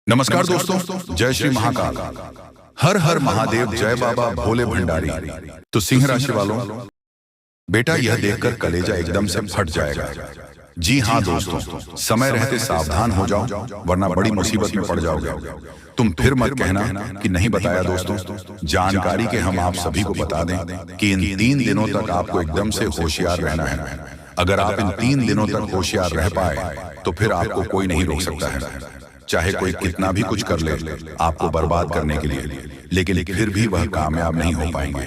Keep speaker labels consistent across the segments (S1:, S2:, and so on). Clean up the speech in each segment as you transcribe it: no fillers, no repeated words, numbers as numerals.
S1: नमस्कार दोस्तों, जय श्री महाकाल। हर हर महादेव, जय बाबा भोले भंडारी। तो सिंह राशि वालों, बेटा यह देखकर कलेजा एकदम से फट जाएगा। जी हाँ दोस्तों, समय रहते सावधान हो जाओ, वरना बड़ी मुसीबत में पड़ जाओगे। तुम फिर मत कहना कि नहीं बताया। दोस्तों, जानकारी के हम आप सभी को बता दें कि इन 3 दिनों तक आपको एकदम से होशियार रहना है। अगर आप इन 3 दिनों तक होशियार रह पाए तो फिर आपको कोई नहीं रोक सकता है। चाहे कोई कितना भी कुछ कर ले आपको बर्बाद करने के लिए, लेकिन फिर भी वह कामयाब नहीं हो पाएंगे।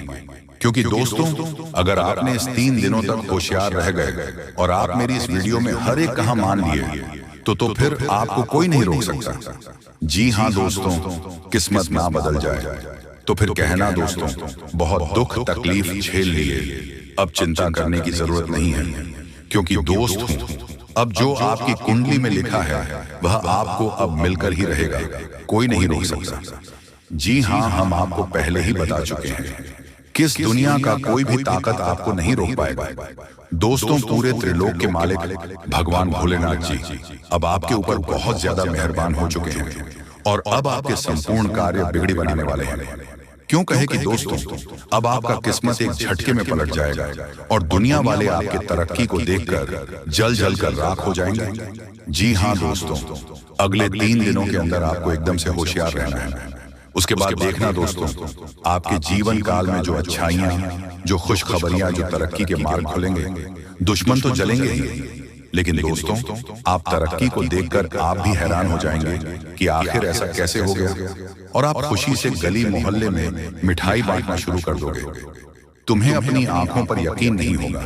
S1: क्योंकि दोस्तों, अगर आपने इस 3 दिनों तक होशियार रह गए और आप मेरी इस वीडियो में हर एक कहा मान लिए तो फिर आपको कोई नहीं रोक सकता। जी हाँ दोस्तों, किस्मत ना बदल जाए तो फिर कहना दोस्तों, बहुत दुख तकलीफ झेल लिए, अब चिंता करने की जरूरत नहीं है। क्योंकि दोस्त, अब जो आपकी कुंडली में लिखा है वह आपको अब मिलकर ही रहेगा, कोई नहीं रोक सकता। जी हाँ, हम आपको पहले ही बता चुके हैं, किस दुनिया का कोई भी ताकत आपको नहीं रोक पाएगा। दोस्तों, पूरे त्रिलोक के मालिक भगवान भोलेनाथ जी अब आपके ऊपर बहुत ज्यादा मेहरबान हो चुके हैं और अब आपके संपूर्ण कार्य बिगड़ी बनाने वाले हैं। क्यों कहे कि दोस्तों, अब आपका किस्मत एक झटके में पलट जाएगा और दुनिया वाले आपके तरक्की को देखकर जल जल कर राख हो जाएंगे। जी हाँ दोस्तों, अगले 3 दिनों के अंदर आपको एकदम से होशियार रहना है। उसके बाद देखना दोस्तों, आपके जीवन काल में जो अच्छाइयां, जो खुशखबरियां, जो तरक्की के मार्ग खुलेंगे। दुश्मन तो जलेंगे ही, लेकिन दोस्तों, आप तरक्की को देखकर आप भी हैरान हो जाएंगे कि आखिर ऐसा कैसे हो गया, और आप खुशी से गली मोहल्ले में मिठाई बांटना शुरू कर दोगे। तुम्हें अपनी आंखों पर यकीन नहीं होगा,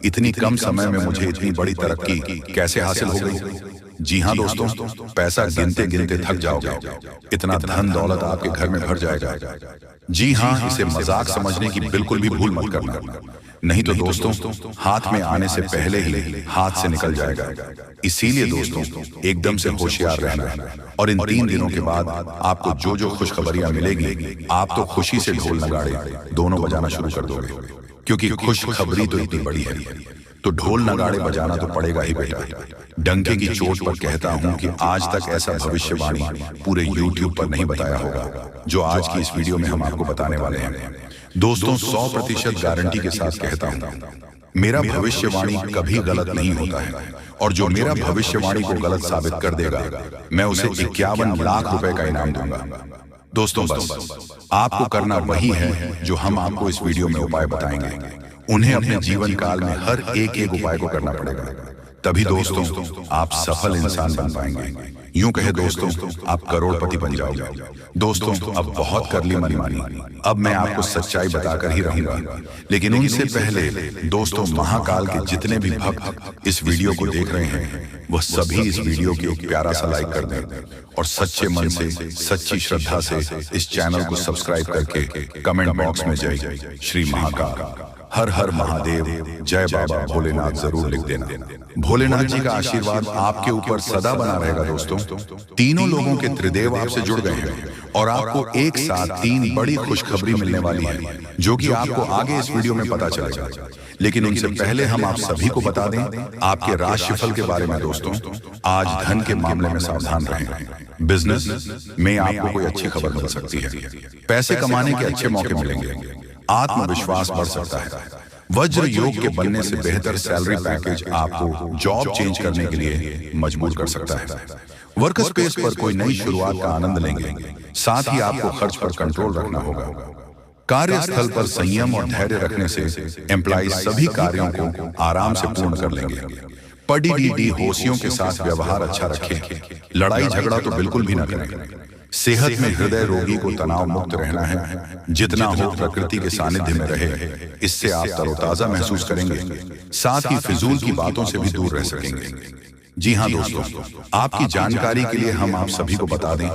S1: इतनी कम समय में मुझे इतनी बड़ी तरक्की कैसे हासिल हो गई। जी हाँ दोस्तों, पैसा गिनते गिनते थक जाओगे, इतना धन दौलत आपके घर में भर जाएगा। जी हाँ, इसे मजाक समझने की बिल्कुल भी भूल मत करना, नहीं तो दोस्तों हाथ में आने से पहले ही हाथ से निकल जाएगा। इसीलिए दोस्तों, एकदम से होशियार रहना है। और इन 3 दिनों के बाद आपको जो जो खुशखबरियां मिलेगी, आप तो खुशी से ढोल नगाड़े दोनों बजाना शुरू कर दोगे। क्योंकि खुशखबरी तो इतनी बड़ी है तो ढोल नगाड़े बजाना तो पड़ेगा ही बेटा। डंके की चोट पर कहता हूं कि आज तक ऐसा भविष्यवाणी पूरे YouTube पर नहीं बताया होगा जो आज की इस वीडियो में हम आपको बताने वाले हैं। दोस्तों, 100% गारंटी के साथ कहता हूं, मेरा भविष्यवाणी कभी गलत नहीं होता है, और जो मेरा भविष्यवाणी को गलत साबित कर देगा, मैं उसे 51 लाख रुपए का इनाम दूंगा। दोस्तों, बस आपको करना वही है जो हम आपको इस वीडियो में उपाय बताएंगे। उन्हें अपने जीवन काल में हर एक उपाय को करना पड़ेगा, तभी दोस्तों आप सफल इंसान बन पाएंगे। यूं कहे दोस्तों, आप करोड़पति बन जाओगे। दोस्तों, अब बहुत कर ली मनमानी, अब मैं आपको सच्चाई बताकर ही रहूंगा। लेकिन उनसे पहले दोस्तों, महाकाल के जितने भी भक्त इस वीडियो को देख रहे हैं, वह सभी इस वीडियो को एक प्यारा सा लाइक कर दें और सच्चे मन से, सच्ची श्रद्धा से इस चैनल को सब्सक्राइब करके कमेंट बॉक्स में जय श्री महाकाल, हर हर महादेव, जय बाबा भोलेनाथ जरूर लिख देना। भोलेनाथ जी का आशीर्वाद आपके ऊपर सदा बना रहेगा। दोस्तों, तीनों लोगों के त्रिदेव आपसे जुड़ गए हैं और आपको एक साथ 3 बड़ी खुशखबरी मिलने वाली है, जो कि आपको आगे इस वीडियो में पता चलेगा। लेकिन उनसे पहले हम आप सभी को बता दें आपके राशिफल के बारे में। दोस्तों, आज धन के मामले में सावधान रहें। बिजनेस में आपको कोई अच्छी खबर मिल सकती है, पैसे कमाने के अच्छे मौके मिलेंगे, आत्मविश्वास बढ़ सकता है। वज्र योग के बनने से बेहतर सैलरी पैकेज आपको जॉब चेंज करने के लिए मजबूर कर सकता है। वर्क स्पेस पर कोई नई शुरुआत का आनंद लेंगे, साथ ही आपको खर्च पर कंट्रोल रखना होगा। कार्यस्थल पर संयम और धैर्य रखने से एम्प्लॉय सभी कार्यों को आराम से पूर्ण कर लेंगे। पढ़ी होशियों के साथ व्यवहार अच्छा रखें, लड़ाई झगड़ा तो बिल्कुल भी न करें। सेहत में हृदय रोगी को तनाव मुक्त रहना है, जितना हो प्रकृति के सानिध्य में रहे, इससे आप तरोताजा महसूस करेंगे, साथ ही फिजूल की बातों से भी दूर रह सकेंगे। जी हाँ दोस्तों, आपकी जानकारी के लिए हम आप सभी को बता दें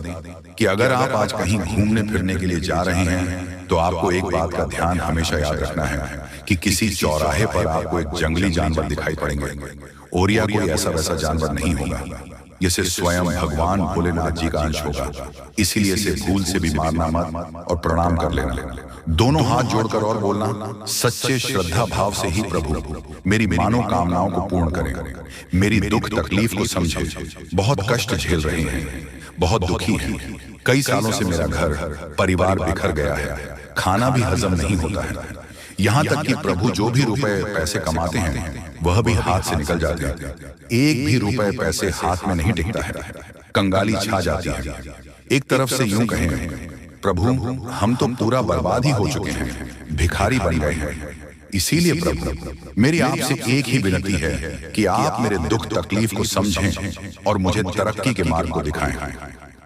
S1: कि अगर आप आज कहीं घूमने फिरने के लिए जा रहे हैं तो आपको एक बात का ध्यान हमेशा याद रखना है कि किसी चौराहे पर आपको एक जंगली जानवर दिखाई पड़ेंगे, और या कोई ऐसा वैसा जानवर नहीं होगा, जिसे स्वयं भगवान भोलेनाथ जी का अंश होगा। इसीलिए इसे भूल से भी मारना मत और प्रणाम कर लेना। दोनों हाथ जोड़कर और बोलना, सच्चे श्रद्धा भाव से ही प्रभु मेरी मनोकामनाओं को पूर्ण करें, मेरी दुख तकलीफ को समझे, बहुत कष्ट झेल रहे हैं, बहुत दुखी हैं। कई सालों से मेरा घर परिवार बिखर गया है, खाना भी हजम नहीं होता है। यहाँ तक कि प्रभु जो भी रुपए पैसे कमाते हैं वह भी हाथ से निकल जाते हैं। एक भी रुपए पैसे हाथ में नहीं टिकता है, कंगाली छा जाती है। एक तरफ से यूं कहें, प्रभु हम तो पूरा बर्बाद ही हो चुके हैं, भिखारी बन गए हैं। इसीलिए प्रभु मेरी आपसे एक ही विनती है कि आप मेरे दुख तकलीफ को समझें और मुझे तरक्की के मार्ग को दिखाएं,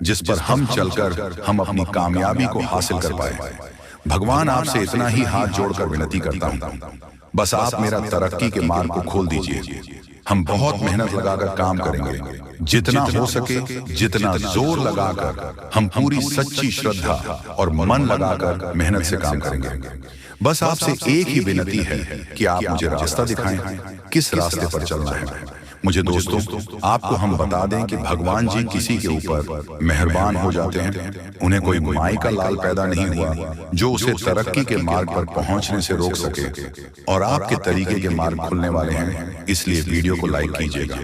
S1: जिस पर हम चलकर हम अपनी कामयाबी को हासिल कर पाए। भगवान आपसे इतना ही हाथ जोड़कर विनती करता हूँ, बस आप मेरा तरक्की के मार्ग को खोल दीजिए। हम बहुत मेहनत लगाकर काम करेंगे, जितना हो सके जितना जोर लगाकर हम पूरी सच्ची श्रद्धा और मन लगाकर मेहनत से काम करेंगे। बस आपसे एक ही विनती है कि आप मुझे रास्ता दिखाएं, किस रास्ते पर चलना है। मुझे दोस्तों आपको हम बता दें कि भगवान जी किसी के ऊपर मेहरबान हो जाते हैं। उन्हें कोई माई का लाल पैदा नहीं हुआ जो उसे तरक्की के मार्ग पर पहुंचने से रोक सके, और आपके तरीके के मार्ग खुलने वाले हैं। इसलिए वीडियो को लाइक कीजिएगा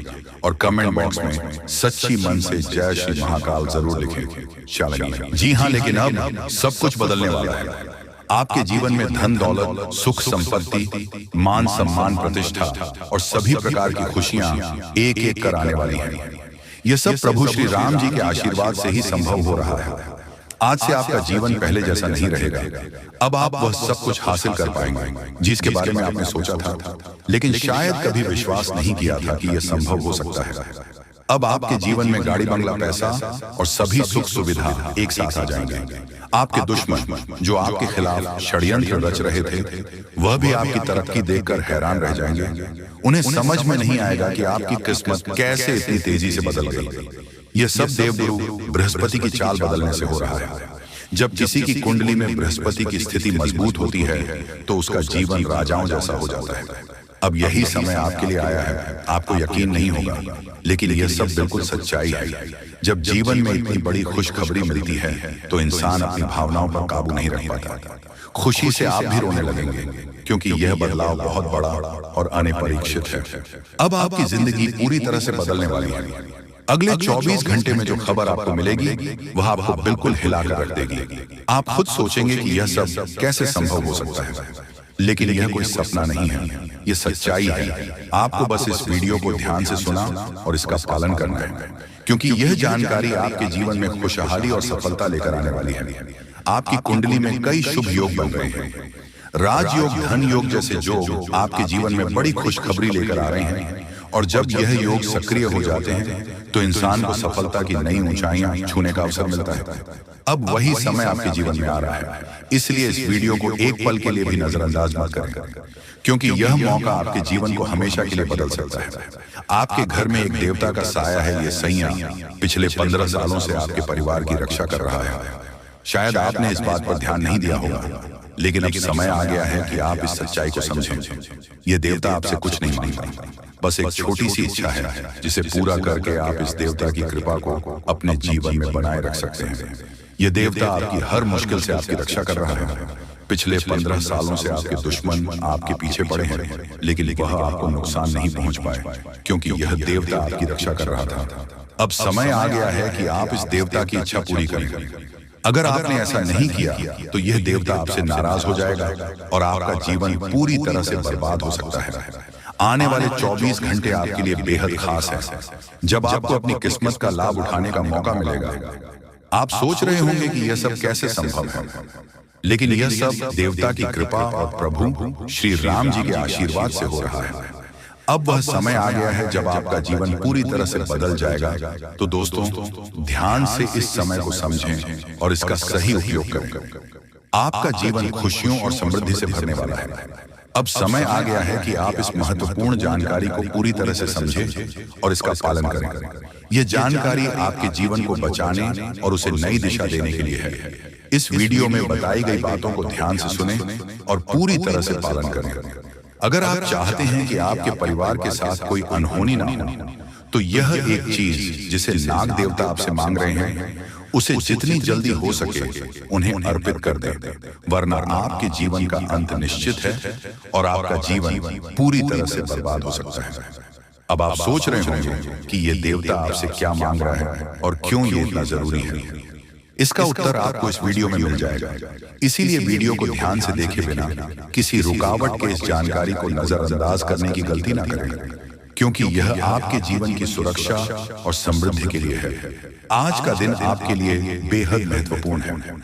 S1: और कमेंट बॉक्स में सच्ची मन से जय श्री महाकाल जरूर लिखें। चलिए जी हाँ, लेकिन अब सब कुछ बदलने वाला है। आपके जीवन में धन दौलत, सुख संपत्ति, मान सम्मान, प्रतिष्ठा और सभी प्रकार की खुशियां एक एक कर आने वाली हैं। यह सब प्रभु श्री राम जी के आशीर्वाद से ही संभव हो रहा है। आज से आपका जीवन पहले जैसा नहीं रहेगा। अब आप वह सब कुछ हासिल कर पाएंगे जिसके बारे में आपने सोचा था, लेकिन शायद कभी विश्वास नहीं किया था कि यह संभव हो सकता है। अब आपके जीवन में गाड़ी बंगला, पैसा और सभी सुख सुविधा एक साथ आ जाएंगे। आपके दुश्मन जो आपके खिलाफ षड्यंत्र रच रहे थे वह भी आपकी तरक्की देखकर हैरान रह जाएंगे। उन्हें समझ में नहीं आएगा कि आपकी किस्मत कैसे इतनी तेजी से बदल गई। यह सब देवगुरु बृहस्पति की चाल बदलने से हो रहा है। जब किसी की कुंडली में बृहस्पति की स्थिति मजबूत होती है तो उसका जीवन राजाओं जैसा हो जाता है। अब यही समय आपके लिए आया है। आपको यकीन नहीं होगा, लेकिन यह सब बिल्कुल सच्चाई है। जब जीवन में इतनी बड़ी खुशखबरी मिलती है तो इंसान अपनी भावनाओं पर काबू नहीं रख पाता। खुशी से आप भी रोने लगेंगे, क्योंकि यह बदलाव बहुत बड़ा और अनपरीक्षित है। अब आपकी जिंदगी पूरी तरह से बदलने वाली है। अगले 24 घंटे में जो खबर आपको मिलेगी वह आपको बिल्कुल हिलाकर रख देगी। आप खुद सोचेंगे कि यह सब कैसे संभव हो सकता है, लेकिन यह कोई सपना नहीं है, यह सच्चाई है। आपको बस इस वीडियो को ध्यान से सुना और इसका पालन करना है, क्योंकि यह जानकारी आपके जीवन में खुशहाली और सफलता लेकर आने वाली है। आपकी कुंडली में कई शुभ योग बन रहे हैं। राजयोग, धन योग जैसे योग आपके जीवन में बड़ी खुशखबरी लेकर आ रहे हैं, और जब यह योग सक्रिय हो जाते हैं तो इंसान को सफलता की नई ऊंचाइयां छूने का अवसर मिलता है। अब वही समय आपके जीवन में आ रहा है, इसलिए इस वीडियो को एक पल के लिए भी नजरअंदाज मत करें, क्योंकि यह मौका आपके जीवन को हमेशा के लिए बदल सकता है। आपके घर में एक देवता का साया है। ये सैया पिछले 15 सालों से आपके परिवार की रक्षा कर रहा है। शायद आपने इस बात पर ध्यान नहीं दिया होगा, लेकिन अब समय आ गया है कि आप इस सच्चाई को समझें। यह देवता आपसे कुछ नहीं मांगता, बस एक छोटी सी इच्छा है जिसे पूरा करके आप इस देवता की कृपा को अपने जीवन में बनाए रख सकते हैं। यह देवता आपकी हर मुश्किल से आपकी रक्षा कर रहा है। पिछले 15 सालों से आपके दुश्मन आपके पीछे पड़े हैं, लेकिन वह आपको नुकसान नहीं पहुंच पाए, क्योंकि यह देवता आपकी रक्षा कर रहा था। अब समय आ गया है कि आप इस देवता की इच्छा पूरी करें। अगर आपने ऐसा नहीं किया तो यह देवता आपसे नाराज हो जाएगा और आपका जीवन पूरी तरह से बर्बाद हो सकता है। आने वाले 24 घंटे आपके लिए बेहद खास है, जब आपको अपनी किस्मत का लाभ उठाने का मौका मिलेगा। आप सोच रहे होंगे कि यह सब कैसे संभव है, लेकिन यह सब देवता की कृपा और प्रभु श्री राम जी के आशीर्वाद से हो रहा है। अब वह समय आ गया है जब आपका जीवन पूरी तरह से बदल जाएगा। तो दोस्तों, ध्यान से इस समय को समझें और इसका सही उपयोग करें। आपका जीवन खुशियों और समृद्धि से भरने वाला है। अब समय आ गया है कि आप इस महत्वपूर्ण जानकारी को पूरी तरह से समझें और इसका पालन करें। यह जानकारी आपके जीवन को बचाने और उसे नई दिशा देने के लिए है। इस वीडियो में बताई गई बातों को ध्यान से सुनें और पूरी तरह से पालन करें। अगर आप चाहते हैं कि आपके परिवार के साथ कोई अनहोनी ना हो, तो यह एक चीज जिसे नाग देवता आपसे मांग रहे हैं, उसे जितनी जल्दी हो सके उन्हें अर्पित कर दें, वरना आपके जीवन का अंत निश्चित है और आपका जीवन पूरी तरह से बर्बाद हो सकता है। अब आप सोच रहे होंगे कि ये देवता आपसे क्या मांग रहा है और क्यों ये इतना जरूरी है। इसका उत्तर आपको इस वीडियो में मिल जाएगा, इसीलिए वीडियो को ध्यान से देखे बिना किसी रुकावट के इस जानकारी को नजरअंदाज करने की गलती ना करें, क्योंकि यह आपके जीवन की सुरक्षा और समृद्धि के लिए है। आज का दिन आपके लिए बेहद महत्वपूर्ण है।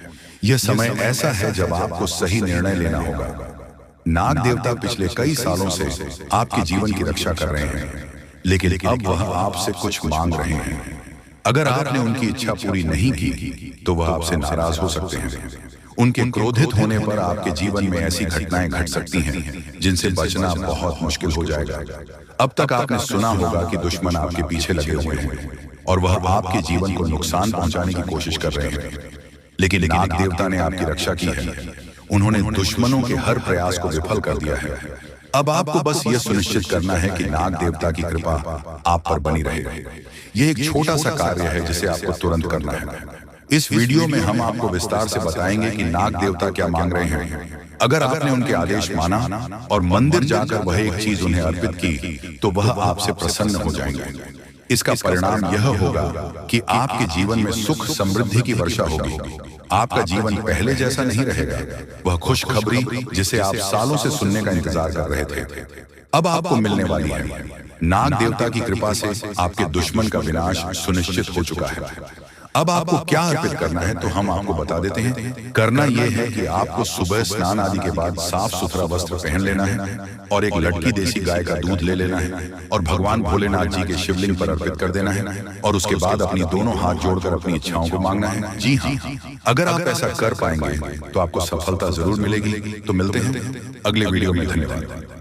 S1: यह समय ऐसा है जब आपको सही निर्णय लेना होगा। नाग देवता पिछले कई सालों से आपके जीवन की रक्षा कर रहे हैं, लेकिन अब वह आपसे कुछ मांग रहे हैं। अगर आपने उनकी इच्छा पूरी नहीं की तो वह आपसे नाराज हो सकते हैं। उनके क्रोधित होने पर आपके जीवन में ऐसी घटनाएं घट सकती हैं जिनसे बचना बहुत मुश्किल हो जाएगा। अब तक आपने सुना होगा कि दुश्मन आपके पीछे लगे हुए हैं और वह आपके जीवन को नुकसान पहुंचाने की कोशिश कर रहे हैं, लेकिन नाग देवता ने आपकी रक्षा की है। उन्होंने दुश्मनों के हर प्रयास को विफल कर दिया है। अब आपको बस यह सुनिश्चित करना है कि नाग देवता की कृपा आप पर बनी रहे। यह एक छोटा सा कार्य है जिसे आपको तुरंत करना है। इस वीडियो में हम आपको विस्तार से बताएंगे कि नाग देवता क्या मांग रहे हैं। अगर आपने उनके आदेश माना और मंदिर जाकर वह एक चीज उन्हें अर्पित की तो वह आपसे प्रसन्न हो जाएंगे। इसका परिणाम यह होगा कि आपके जीवन में सुख समृद्धि की वर्षा होगी। आपका जीवन पहले जैसा नहीं रहेगा। वह खुशखबरी जिसे आप सालों से सुनने का इंतजार कर रहे थे अब आपको मिलने वाली है। नाग देवता की कृपा से आपके दुश्मन का विनाश सुनिश्चित हो चुका है। अब आपको क्या अर्पित करना है तो हम आपको बता देते हैं। करना यह है कि आपको सुबह स्नान आदि के बाद साफ सुथरा वस्त्र पहन लेना है और एक लड़की देसी गाय का दूध ले लेना है और भगवान भोलेनाथ जी के शिवलिंग पर अर्पित कर देना है और उसके बाद अपनी दोनों हाथ जोड़कर अपनी इच्छाओं को मांगना है। जी हाँ, अगर आप ऐसा कर पाएंगे तो आपको सफलता जरूर मिलेगी। तो मिलते हैं अगले वीडियो में। धन्यवाद।